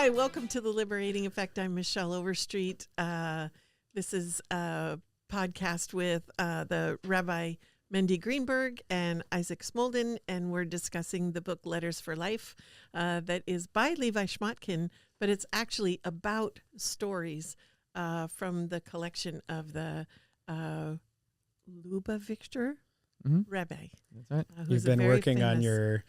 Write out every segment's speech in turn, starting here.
Hi, welcome to the Liberating Effect. I'm Michelle Overstreet. This is a podcast with the Rabbi Mendy Greenberg and Isaac Smoldon, and we're discussing the book Letters for Life that is by Levi Shmotkin, but it's actually about stories from the collection of the Lubavitcher Rebbe. That's right. You've been working on your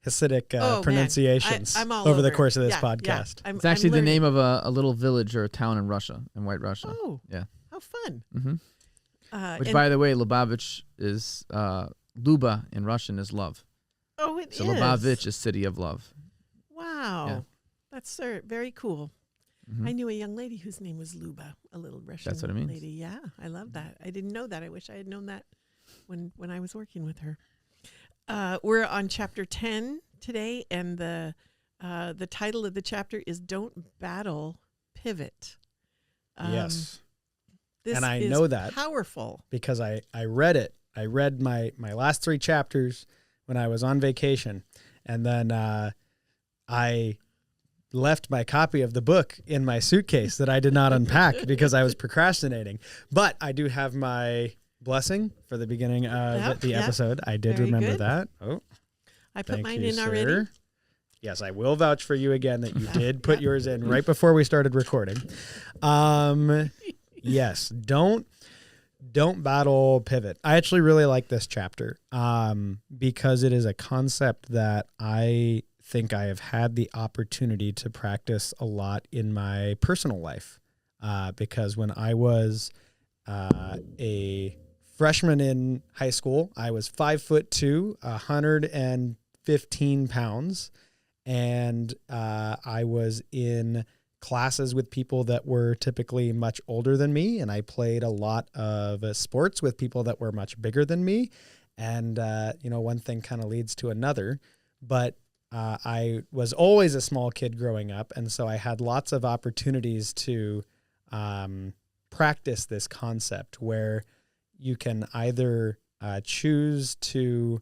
Hasidic pronunciations I'm all over the over. course of this Yeah, podcast. yeah. It's actually I'm the learning. name of a little village or a town in Russia, in White Russia. Oh, Yeah. how fun. Mm-hmm. Which, And- by the way, Lubavitch is, Luba in Russian is love. Oh, it So is. Lubavitch is city of love. Wow. Yeah. That's very cool. Mhm. I knew a young lady whose name was Luba, a little Russian That's what it means. lady. Yeah, I love that. I didn't know that. I wish I had known that when I was working with her. We're on chapter 10 today, and the title of the chapter is "Don't Battle, Pivot." Yes. This And I is know that powerful. because I read it. I read my last 3 chapters when I was on vacation. And then I left my copy of the book in my suitcase that I did not unpack because I was procrastinating. But I do have my blessing for the beginning of the episode. I did Very remember good. that. Oh, I put thank mine you, in sir. already. Yes, I will vouch for you again that you did put yours in right before we started recording. Yes, don't battle, pivot. I actually really like this chapter because it is a concept that I think I have had the opportunity to practice a lot in my personal life. Because when I was a freshman in high school, I was 5'2", 115 pounds, and I was in classes with people that were typically much older than me, and I played a lot of sports with people that were much bigger than me, and one thing kind of leads to another, but I was always a small kid growing up, and so I had lots of opportunities to practice this concept where you can either choose to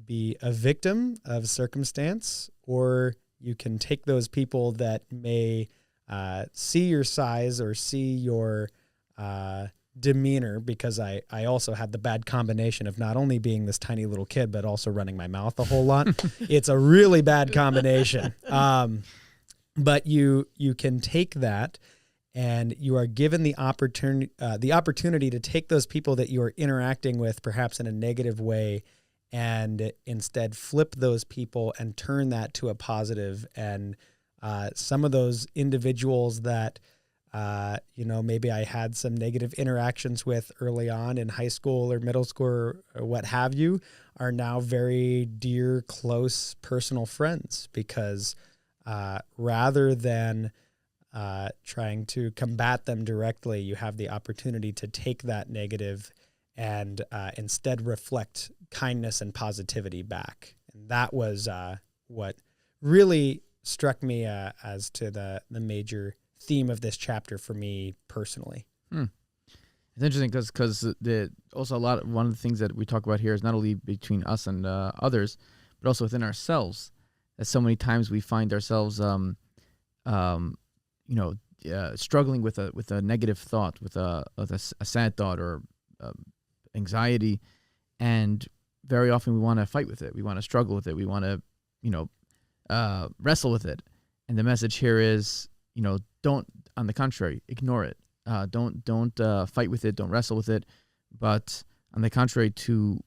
be a victim of circumstance, or you can take those people that may see your size or see your demeanor, because I also had the bad combination of not only being this tiny little kid, but also running my mouth a whole lot. It's a really bad combination. But you can take that, and you are given the opportunity to take those people that you are interacting with, perhaps in a negative way, and instead flip those people and turn that to a positive. And some of those individuals that maybe I had some negative interactions with early on in high school or middle school or what have you, are now very dear, close, personal friends, because rather than trying to combat them directly, you have the opportunity to take that negative and instead reflect kindness and positivity back. And that was what really struck me as to the major theme of this chapter for me personally. It's interesting because also one of the things that we talk about here is not only between us and others, but also within ourselves. That so many times we find ourselves, struggling with a negative thought, with a sad thought or anxiety, and very often we want to fight with it. We want to struggle with it. We want to, wrestle with it. And the message here is, don't, on the contrary, ignore it. Don't fight with it. Don't wrestle with it. But on the contrary, to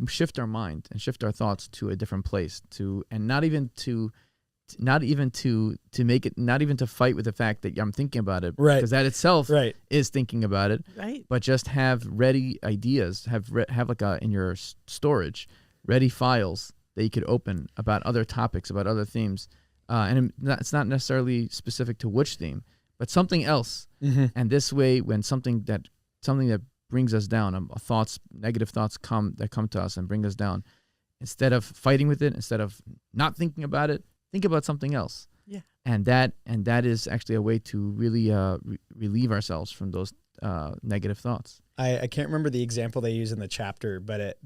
shift our mind and shift our thoughts to a different place, and not even to make it, not even to fight with the fact that I'm thinking about it, right? Because that itself is thinking about it, right? But just have ready ideas, have like in your storage, ready files that you could open about other topics, about other themes, and it's not necessarily specific to which theme, but something else. Mm-hmm. And this way, when something that brings us down, negative thoughts come to us and bring us down, instead of fighting with it, instead of not thinking about it, think about something else. Yeah. And that is actually a way to really relieve ourselves from those negative thoughts. I can't remember the example they use in the chapter, but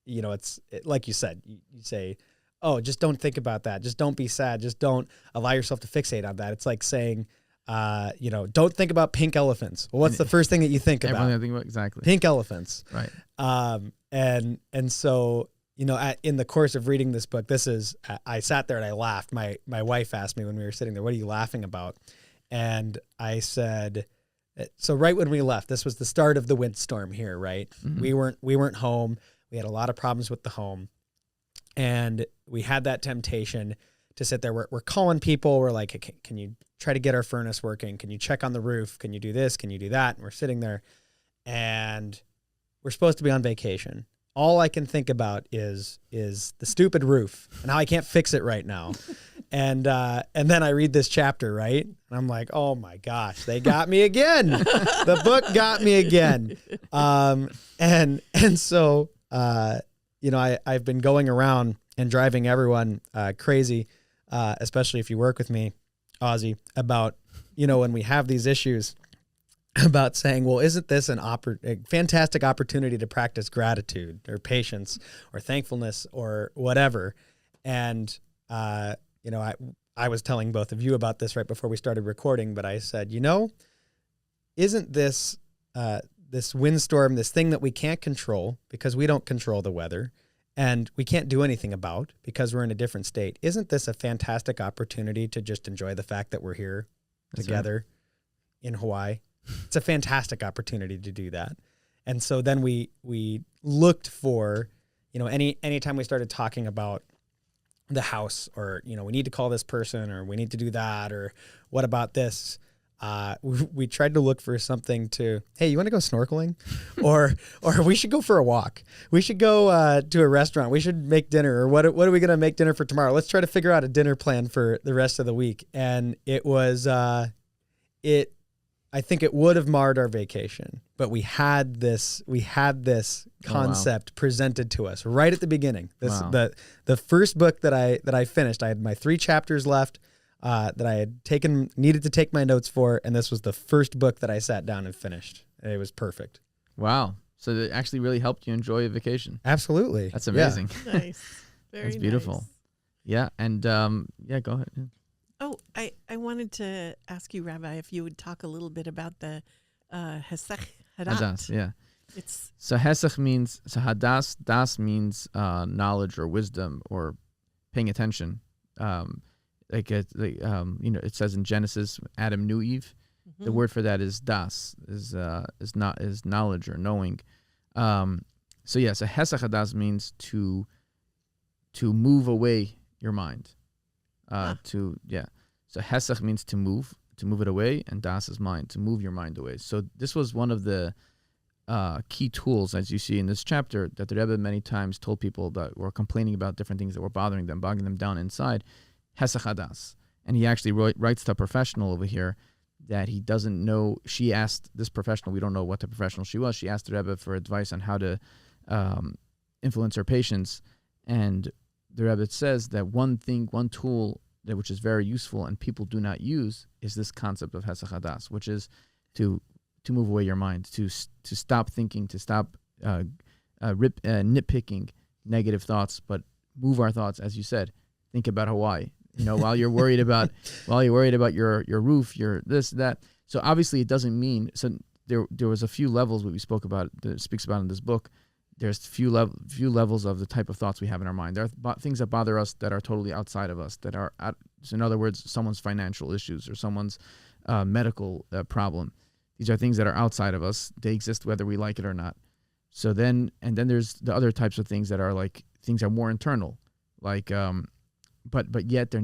it's like you said, you say, oh, just don't think about that. Just don't be sad. Just don't allow yourself to fixate on that. It's like saying, don't think about pink elephants. Well, what's the first thing that you think about? Everyone think about exactly Pink elephants. right. And so, in the course of reading this book, I sat there and I laughed. My wife asked me when we were sitting there, what are you laughing about? And I said, so right when we left, this was the start of the windstorm here, right? Mm-hmm. We weren't home. We had a lot of problems with the home. And we had that temptation to sit there. We're calling people. We're like, can you try to get our furnace working? Can you check on the roof? Can you do this? Can you do that? And we're sitting there and we're supposed to be on vacation. All I can think about is the stupid roof and how I can't fix it right now. And then I read this chapter, right? And I'm like, oh my gosh, they got me again. The book got me again. And so, I've been going around and driving everyone crazy, especially if you work with me, Ozzy, about, when we have these issues about saying, well, isn't this a fantastic opportunity to practice gratitude or patience or thankfulness or whatever? And, I was telling both of you about this right before we started recording, but I said, isn't this this windstorm, this thing that we can't control because we don't control the weather and we can't do anything about because we're in a different state? Isn't this a fantastic opportunity to just enjoy the fact that we're here together in Hawaii? It's a fantastic opportunity to do that. And so then we looked for, anytime we started talking about the house or, we need to call this person or we need to do that or what about this? We tried to look for something to, hey, you want to go snorkeling? or we should go for a walk. We should go to a restaurant. We should make dinner or what are we going to make dinner for tomorrow? Let's try to figure out a dinner plan for the rest of the week. And it was, I think it would have marred our vacation, but we had this concept presented to us right at the beginning. The first book that I finished, I had my 3 chapters left that I had needed to take my notes for, and this was the first book that I sat down and finished. It was perfect. Wow. So it actually really helped you enjoy a vacation. Absolutely. That's amazing. Yeah. Nice. Very That's beautiful. nice. Yeah. And go ahead. Yeah. Oh, I wanted to ask you, Rabbi, if you would talk a little bit about the Hesech Hadat. Hadas, yeah. So Hesech means, Hadas, Das means knowledge or wisdom or paying attention. It says in Genesis, Adam knew Eve. Mm-hmm. The word for that is Das, is knowledge or knowing. So Hesech Hadas means to move away your mind. So Hesech means to move it away, and Das is mind, to move your mind away. So this was one of the key tools, as you see in this chapter, that the Rebbe many times told people that were complaining about different things that were bothering them, bogging them down inside, Hesech Hadas. And he actually writes to a professional over here that he doesn't know. She asked this professional, we don't know what the professional she was, she asked the Rebbe for advice on how to influence her patients. And the Rebbe says that one tool which is very useful and people do not use is this concept of Hesech Hadas, which is to move away your mind, to stop thinking, to stop nitpicking negative thoughts, but move our thoughts, as you said. Think about Hawaii. While you're worried about your roof, your this, that. So obviously it doesn't mean, so there was a few levels what we spoke about, that speaks about in this book. There's few levels of the type of thoughts we have in our mind. There are things that bother us that are totally outside of us, that are, so in other words, someone's financial issues or someone's medical problem. These are things that are outside of us. They exist whether we like it or not. So then there's the other types of things that are like, things are more internal, like, but yet they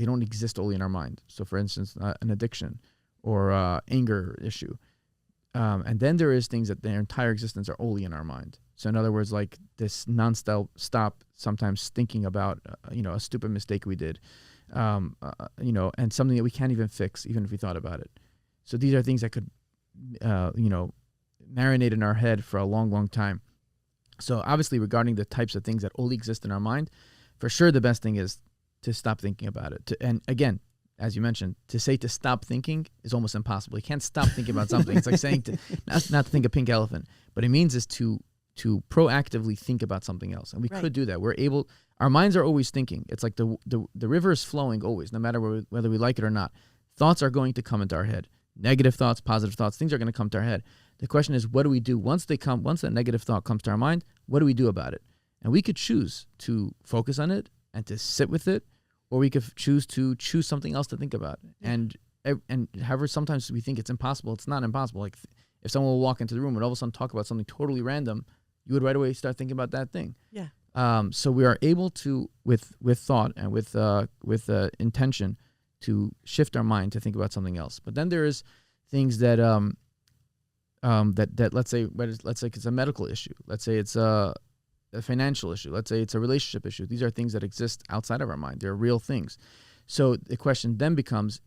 don't exist only in our mind. So for instance, an addiction or anger issue. And then there is things that their entire existence are only in our mind. So in other words, like this stop sometimes thinking about, a stupid mistake we did, and something that we can't even fix, even if we thought about it. So these are things that could, marinate in our head for a long, long time. So obviously regarding the types of things that only exist in our mind, for sure the best thing is to stop thinking about it. And again, as you mentioned, to say to stop thinking is almost impossible. You can't stop thinking about something. It's like saying not to think of pink elephant. But it means is to proactively think about something else. And we could do that. Our minds are always thinking. It's like the river is flowing always, no matter whether we like it or not. Thoughts are going to come into our head. Negative thoughts, positive thoughts, things are going to come to our head. The question is, what do we do once that negative thought comes to our mind? What do we do about it? And we could choose to focus on it and to sit with it, or we could choose to choose something else to think about. And however, sometimes we think it's impossible. It's not impossible. Like if someone will walk into the room and all of a sudden talk about something totally random, you would right away start thinking about that thing. Yeah. So we are able to, with thought and with intention, to shift our mind to think about something else. But then there is things that that let's say it's a medical issue. Let's say it's a financial issue. Let's say it's a relationship issue. These are things that exist outside of our mind. They're real things. So the question then becomes: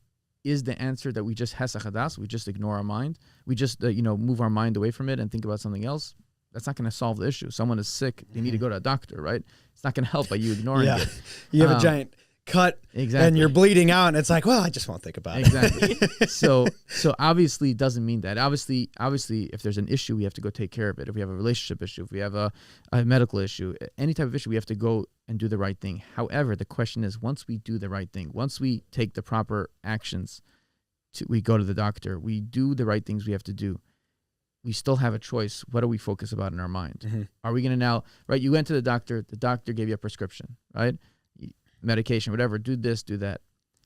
is the answer that we just hesach hadas, we just ignore our mind, we just move our mind away from it and think about something else? That's not going to solve the issue. Someone is sick; they need to go to a doctor, right? It's not going to help by you ignoring it. You have a giant cut, and you're bleeding out, and it's like, well, I just won't think about it. Exactly. So obviously, it doesn't mean that. Obviously, if there's an issue, we have to go take care of it. If we have a relationship issue, if we have a medical issue, any type of issue, we have to go and do the right thing. However, the question is, once we do the right thing, once we take the proper actions, we go to the doctor, we do the right things we have to do, we still have a choice. What do we focus about in our mind? Mm-hmm. Are we going to now, right? You went to the doctor gave you a prescription, right? Medication, whatever, do this, do that.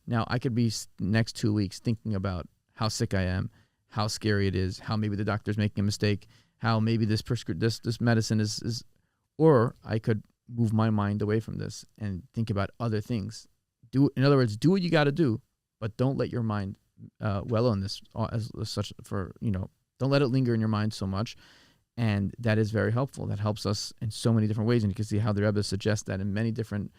Now I could be next 2 weeks thinking about how sick I am, how scary it is, how maybe the doctor's making a mistake, how maybe this medicine is, or I could move my mind away from this and think about other things. In other words, do what you got to do, but don't let your mind dwell on this as such don't let it linger in your mind so much. And that is very helpful. That helps us in so many different ways. And you can see how the Rebbe suggests that in many different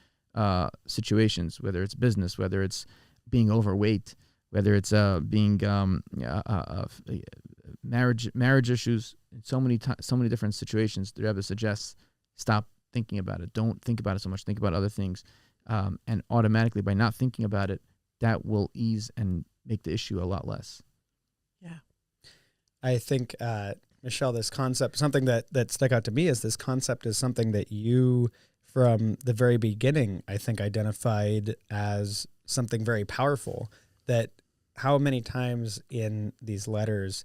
situations, whether it's business, whether it's being overweight, whether it's being marriage issues, in so many different situations, the Rebbe suggests stop thinking about it. Don't think about it so much. Think about other things, and automatically by not thinking about it, that will ease and make the issue a lot less. Yeah, I think Michelle, this concept, something that stuck out to me is this concept is something that you, from the very beginning, I think identified as something very powerful. That how many times in these letters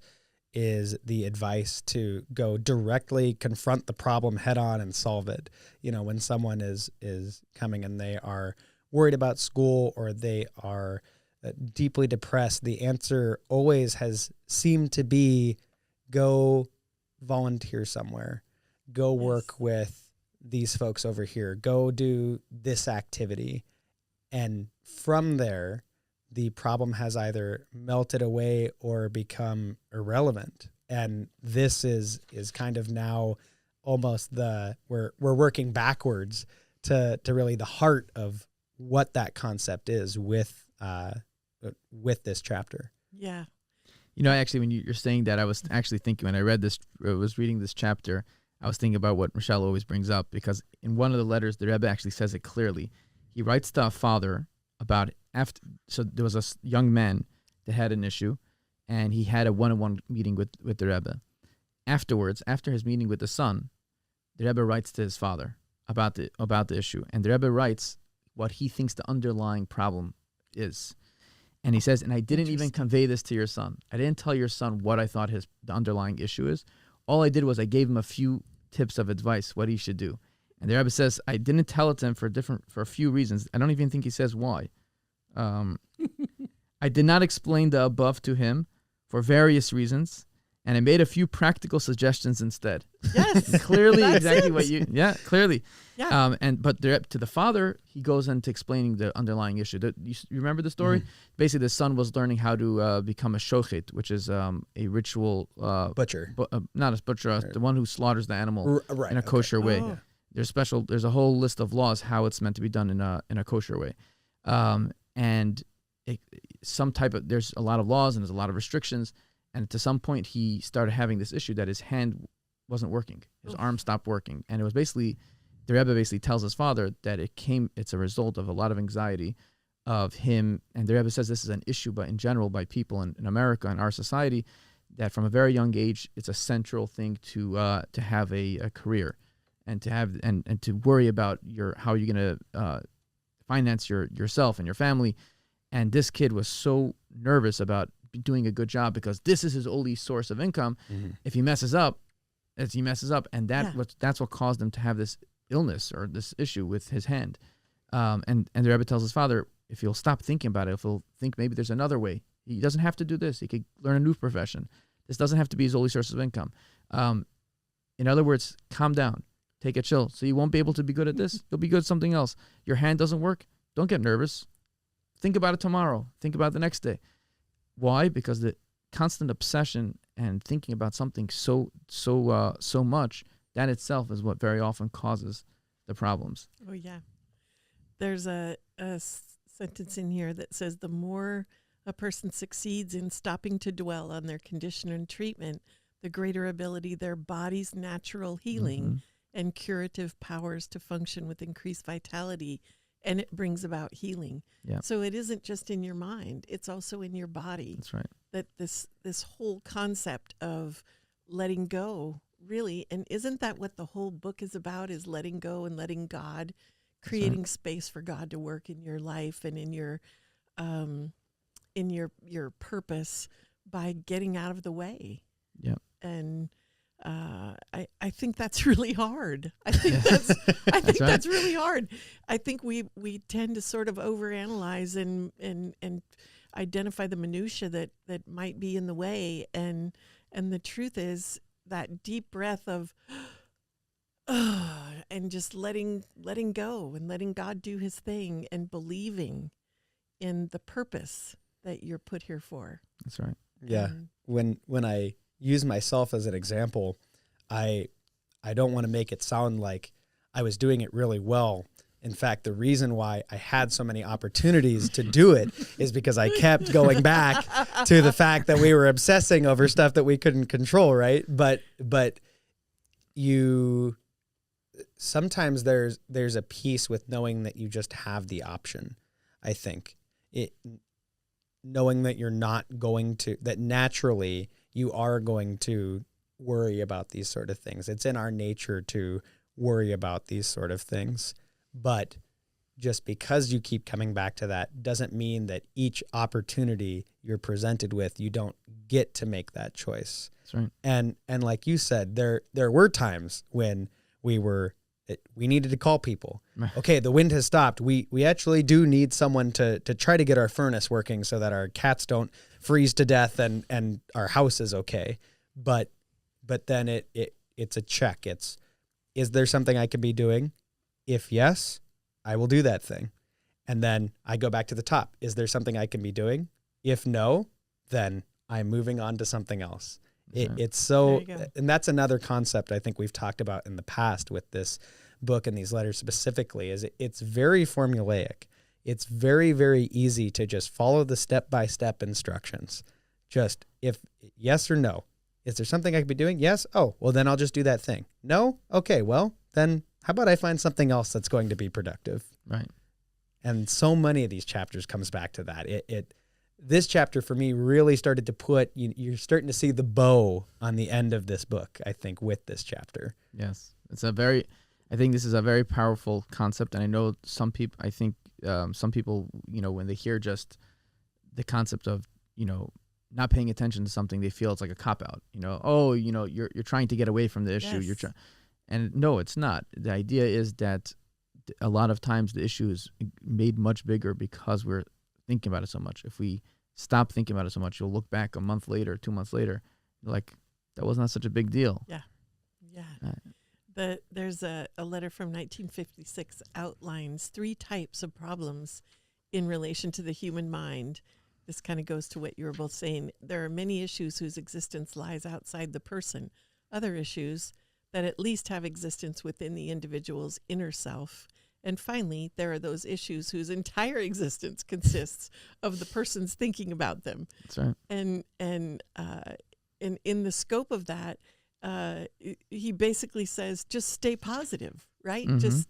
is the advice to go directly confront the problem head on and solve it. When someone is coming and they are worried about school or they are deeply depressed, the answer always has seemed to be go volunteer somewhere, go work with these folks over here, go do this activity. And from there, the problem has either melted away or become irrelevant. And this is kind of now almost we're working backwards to really the heart of what that concept is with this chapter. Yeah. Actually, when you're saying that, I was actually thinking when I was reading this chapter, I was thinking about what Michelle always brings up, because in one of the letters, the Rebbe actually says it clearly. He writes to a father about so there was a young man that had an issue, and he had a one-on-one meeting with the Rebbe. Afterwards, after his meeting with the son, the Rebbe writes to his father about the issue, and the Rebbe writes what he thinks the underlying problem is. And he says, and I didn't even convey this to your son. I didn't tell your son what I thought the underlying issue is. All I did was I gave him a few tips of advice, what he should do. And the Rebbe says, I didn't tell it to him for a few reasons. I don't even think he says why. I did not explain the above to him for various reasons, and I made a few practical suggestions instead. Yes. Clearly exactly what clearly. Yeah. But to the father, he goes into explaining the underlying issue. You remember the story? Mm-hmm. Basically, the son was learning how to become a shochet, which is a ritual butcher. Not a butcher, the one who slaughters the animal in a kosher way. Oh. There's a whole list of laws how it's meant to be done in a kosher way. And there's a lot of laws and there's a lot of restrictions. And to some point, he started having this issue that his hand wasn't working. His arm stopped working. And it was the Rebbe basically tells his father that it's a result of a lot of anxiety of him. And the Rebbe says this is an issue, but in general, by people in America and our society, that from a very young age, it's a central thing to have a career, and to have and to worry about how you're going to finance yourself and your family. And this kid was so nervous about doing a good job because this is his only source of income. Mm-hmm. If he messes up, and that's what caused him to have this illness or this issue with his hand. And the Rebbe tells his father, if he'll stop thinking about it, if he'll think maybe there's another way, he doesn't have to do this. He could learn a new profession. This doesn't have to be his only source of income. In other words, calm down, take a chill. So you won't be able to be good at this. You'll be good at something else. Your hand doesn't work. Don't get nervous. Think about it tomorrow. Think about it the next day. Why? Because the constant obsession and thinking about something so much, that itself is what very often causes the problems. Oh, yeah. There's a sentence in here that says the more a person succeeds in stopping to dwell on their condition and treatment, the greater ability their body's natural healing and curative powers to function with increased vitality, and it brings about healing. Yeah. So it isn't just in your mind, it's also in your body. That's right. That this whole concept of letting go, really, and isn't that what the whole book is about, is letting go and letting God, creating space for God to work in your life and in your purpose by getting out of the way. Yeah. And I think that's really hard. I think that's really hard. I think we tend to sort of overanalyze and identify the minutia that might be in the way, and the truth is that deep breath of and just letting go and letting God do his thing and believing in the purpose that you're put here for. That's right. Yeah. When I use myself as an example, I don't want to make it sound like I was doing it really well. In fact, the reason why I had so many opportunities to do it is because I kept going back to the fact that we were obsessing over stuff that we couldn't control, right? But sometimes there's a piece with knowing that you just have the option. I think knowing that you're not going to, that naturally you are going to worry about these sort of things. It's in our nature to worry about these sort of things. But just because you keep coming back to that doesn't mean that each opportunity you're presented with, you don't get to make that choice. That's right. And like you said, there were times when we needed to call people. Okay, the wind has stopped. We actually do need someone to try to get our furnace working so that our cats don't freeze to death and our house is okay. But then it's a check. Is there something I could be doing? If yes, I will do that thing. And then I go back to the top. Is there something I can be doing? If no, then I'm moving on to something else. It's so, and that's another concept I think we've talked about in the past with this book and these letters specifically, is it's very formulaic. It's very, very easy to just follow the step-by-step instructions. Just if yes or no. Is there something I could be doing? Yes. Oh, well, then I'll just do that thing. No? Okay, well, then how about I find something else that's going to be productive? Right. And so many of these chapters comes back to that. This chapter for me really started to put, you're starting to see the bow on the end of this book, I think, with this chapter. Yes. I think this is a very powerful concept. And I know some people, when they hear just the concept of, not paying attention to something, they feel it's like a cop-out. You're trying to get away from the issue. Yes. And no, it's not. The idea is that a lot of times the issue is made much bigger because we're thinking about it so much. If we stop thinking about it so much, you'll look back a month later, 2 months later, you're like, that was not such a big deal. Yeah. There's a letter from 1956 outlines 3 types of problems in relation to the human mind. This kind of goes to what you were both saying. There are many issues whose existence lies outside the person. Other issues that at least have existence within the individual's inner self. And finally, there are those issues whose entire existence consists of the person's thinking about them. That's right. And in the scope of that, he basically says, just stay positive, right? Mm-hmm. Just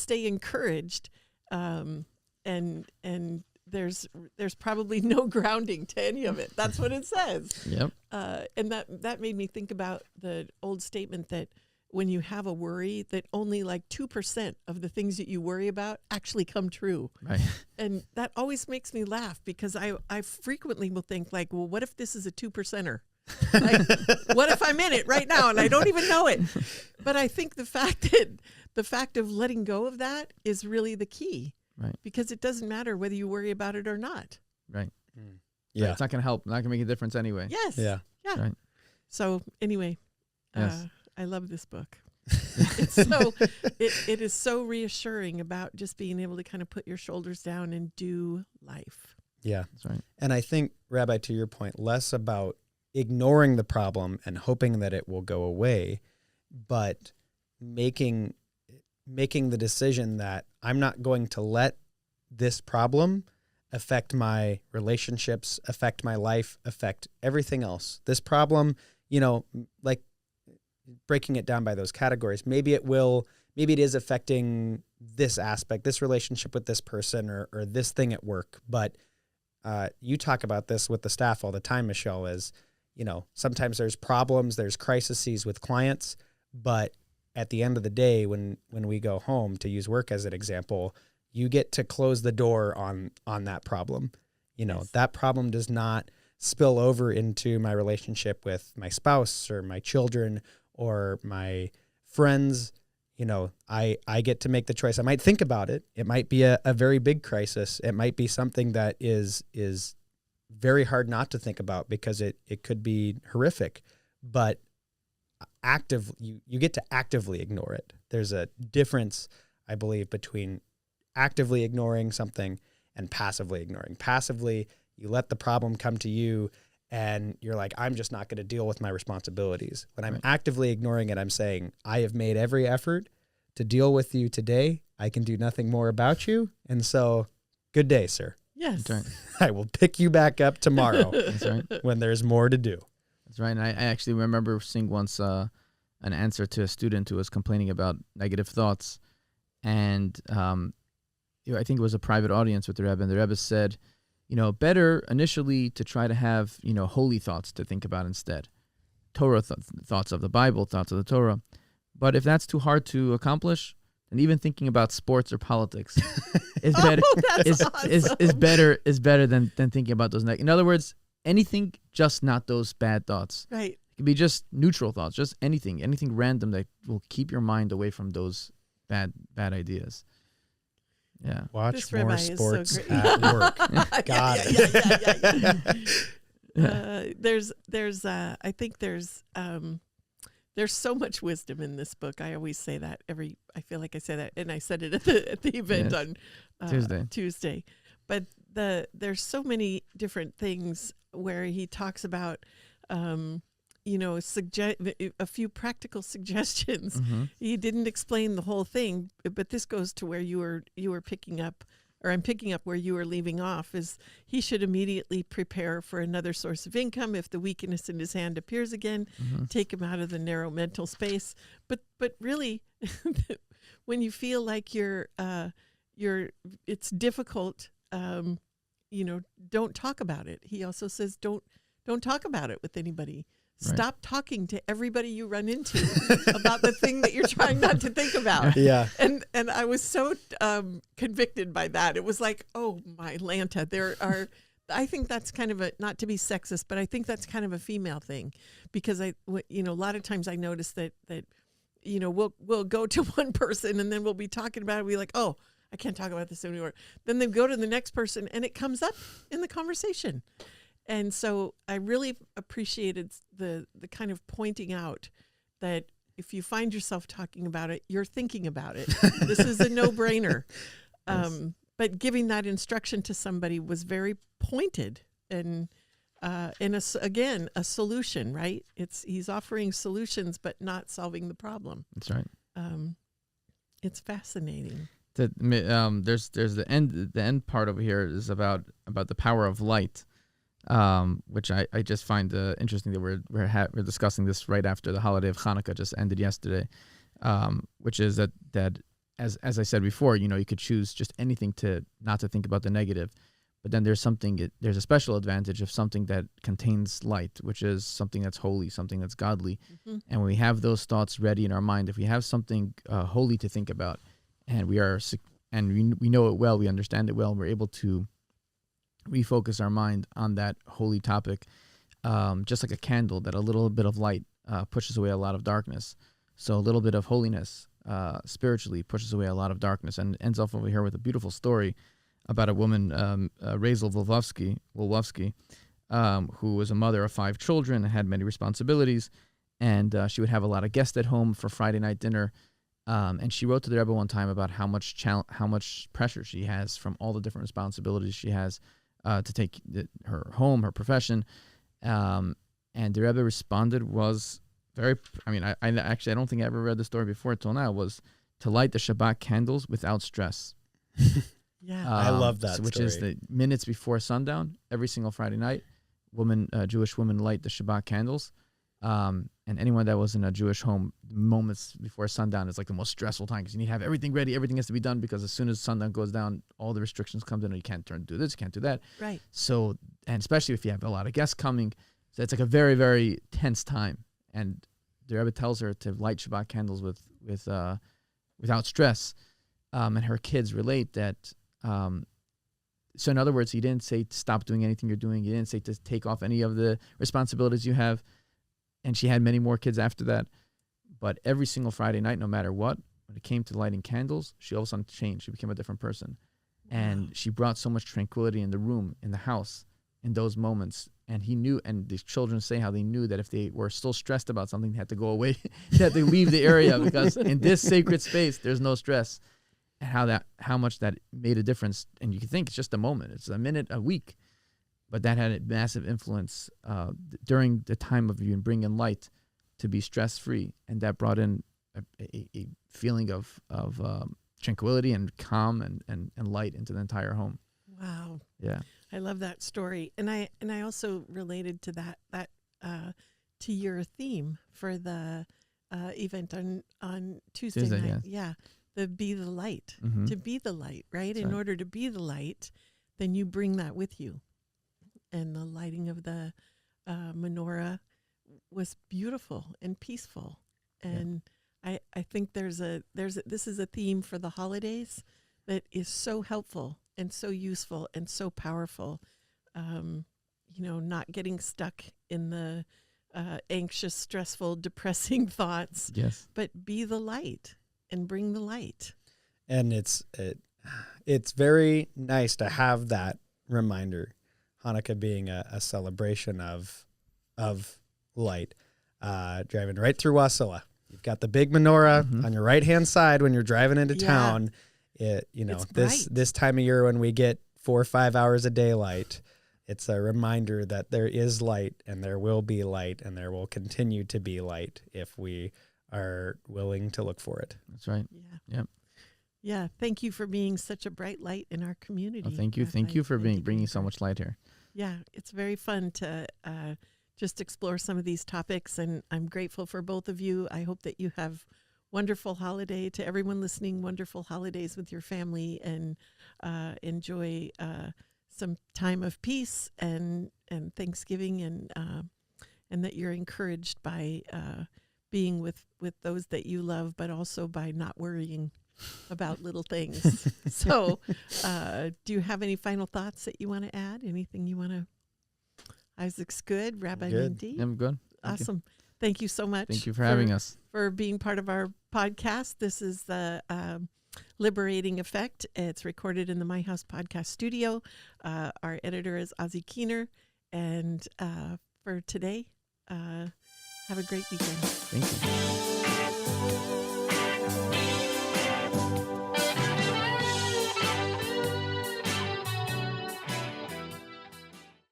stay encouraged, and there's probably no grounding to any of it. That's what it says. Yep. And that made me think about the old statement that when you have a worry, that only like 2% of the things that you worry about actually come true. Right. And that always makes me laugh, because I frequently will think like, well, what if this is a 2%er? Like, what if I'm in it right now and I don't even know it? But I think the fact of letting go of that is really the key. Right. Because it doesn't matter whether you worry about it or not. Right. Yeah. It's not going to help. Not going to make a difference anyway. Yes. Yeah. Yeah. Right. So anyway, Yes. I love this book. It is so reassuring about just being able to kind of put your shoulders down and do life. Yeah. That's right. And I think, Rabbi, to your point, less about ignoring the problem and hoping that it will go away, but making the decision that I'm not going to let this problem affect my relationships, affect my life, affect everything else. This problem, like breaking it down by those categories, maybe it is affecting this aspect, this relationship with this person or this thing at work. But you talk about this with the staff all the time, Michelle, is, sometimes there's problems, there's crises with clients, but at the end of the day, when we go home, to use work as an example, you get to close the door on that problem. Yes. That problem does not spill over into my relationship with my spouse or my children or my friends. I get to make the choice. I might think about it. It might be a very big crisis. It might be something that is very hard not to think about because it could be horrific, but you get to actively ignore it. There's a difference, I believe, between actively ignoring something and passively ignoring. Passively, you let the problem come to you and you're like, I'm just not going to deal with my responsibilities. When I'm actively ignoring it, I'm saying, I have made every effort to deal with you today. I can do nothing more about you. And so, good day, sir. Yes. That's right. I will pick you back up tomorrow That's right. when there's more to do. That's right. And I actually remember seeing once an answer to a student who was complaining about negative thoughts. And I think it was a private audience with the Rebbe. And the Rebbe said, better initially to try to have, holy thoughts to think about instead. Torah thoughts of the Bible, thoughts of the Torah. But if that's too hard to accomplish, then even thinking about sports or politics is better. Is better than thinking about those. In other words, anything, just not those bad thoughts. Right. It could be just neutral thoughts, just anything random that will keep your mind away from those bad ideas. Yeah. Watch This more Rabbi is so sports great. at work. Got it. I think there's so much wisdom in this book. I always say that I feel like I say that, and I said it at the event on Tuesday. But there's so many different things where he talks about, a few practical suggestions. Mm-hmm. He didn't explain the whole thing, but this goes to where you were picking up, or I'm picking up where you were leaving off, is he should immediately prepare for another source of income. If the weakness in his hand appears again, take him out of the narrow mental space. But really, when you feel like it's difficult, don't talk about it. He also says, don't talk about it with anybody. Right. Stop talking to everybody you run into about the thing that you're trying not to think about. Yeah. And I was so convicted by that. It was like, oh my Lanta, I think that's kind of not to be sexist, but I think that's kind of a female thing, because a lot of times I notice that we'll go to one person and then we'll be talking about it. We'll be like, oh, I can't talk about this anymore. Then they go to the next person and it comes up in the conversation. And so I really appreciated the kind of pointing out that if you find yourself talking about it, you're thinking about it. This is a no-brainer. Yes. But giving that instruction to somebody was very pointed and a solution, right? He's offering solutions, but not solving the problem. That's right. It's fascinating. There's the end part over here is about the power of light. Which I just find interesting that we're discussing this right after the holiday of Hanukkah just ended yesterday, which is that as I said before, you could choose just anything not to think about the negative, But then there's there's a special advantage of something that contains light, which is something that's holy, something that's godly. Mm-hmm. And when we have those thoughts ready in our mind, if we have something holy to think about, and we know it well, we understand it well, and we're able to refocus our mind on that holy topic, just like a candle, that a little bit of light pushes away a lot of darkness. So a little bit of holiness spiritually pushes away a lot of darkness, and ends off over here with a beautiful story about a woman, Razel Wolofsky, who was a mother of 5 children and had many responsibilities, and she would have a lot of guests at home for Friday night dinner. And she wrote to the Rebbe one time about how much pressure she has from all the different responsibilities she has to take her home, her profession. And the Rebbe responded was I don't think I ever read the story before till now, was to light the Shabbat candles without stress. Yeah, I love that which story. is the minutes before sundown every single Friday night. Jewish women light the Shabbat candles. And anyone that was in a Jewish home, moments before sundown is like the most stressful time, because you need to have everything ready. Everything has to be done, because as soon as sundown goes down, all the restrictions come in. You can't do this, you can't do that. right. So, and especially if you have a lot of guests coming, so it's like a very, very tense time. And the Rebbe tells her to light Shabbat candles without stress. And her kids relate that. So in other words, he didn't say to stop doing anything you're doing. He didn't say to take off any of the responsibilities you have. And she had many more kids after that. But every single Friday night, no matter what, when it came to lighting candles, she all of a sudden changed. She became a different person. Wow. And she brought so much tranquility in the room, in the house, in those moments. And he knew, and these children say how they knew that if they were still stressed about something, they had to go away, they had to leave the area, because in this sacred space, there's no stress. And how much that made a difference. And you can think it's just a moment, it's a minute, a week, but that had a massive influence during the time of you bringing light to be stress-free. And that brought in a feeling of tranquility and calm and light into the entire home. Wow. Yeah. I love that story. And I also related to that to your theme for the event on Tuesday night. Yeah. The be the light, Mm-hmm. to be the light, right? That's In right. order to be the light, then you bring that with you. And the lighting of the menorah was beautiful and peaceful. And I think this is a theme for the holidays that is so helpful and so useful and so powerful. Not getting stuck in the anxious, stressful, depressing thoughts, Yes. but be the light and bring the light. And it's very nice to have that reminder, Hanukkah being a celebration of light. Driving right through Wasilla, you've got the big menorah on your right hand side when you're driving into town. This time of year when we get 4 or 5 hours of daylight, it's a reminder that there is light, and there will be light, and there will continue to be light if we are willing to look for it. That's right. Yeah. Yep. Yeah. Thank you for being such a bright light in our community. Oh, thank you. Rabbi Thank you for Mendy bringing so Greenberg. much light here. Yeah. It's very fun to just explore some of these topics, and I'm grateful for both of you. I hope that you have wonderful holiday. To everyone listening, wonderful holidays with your family, and enjoy some time of peace and Thanksgiving, and that you're encouraged by being with those that you love, but also by not worrying about little things. So do you have any final thoughts that you want to add? Anything you want to? Isaac's good. Rabbi Good. Mendy. I'm good. Thank you. Awesome. Thank you so much. Thank you for having us. For being part of our podcast. This is the Liberating Effect. It's recorded in the My House Podcast studio. Our editor is Ozzy Keener. And for today, have a great weekend. Thank you.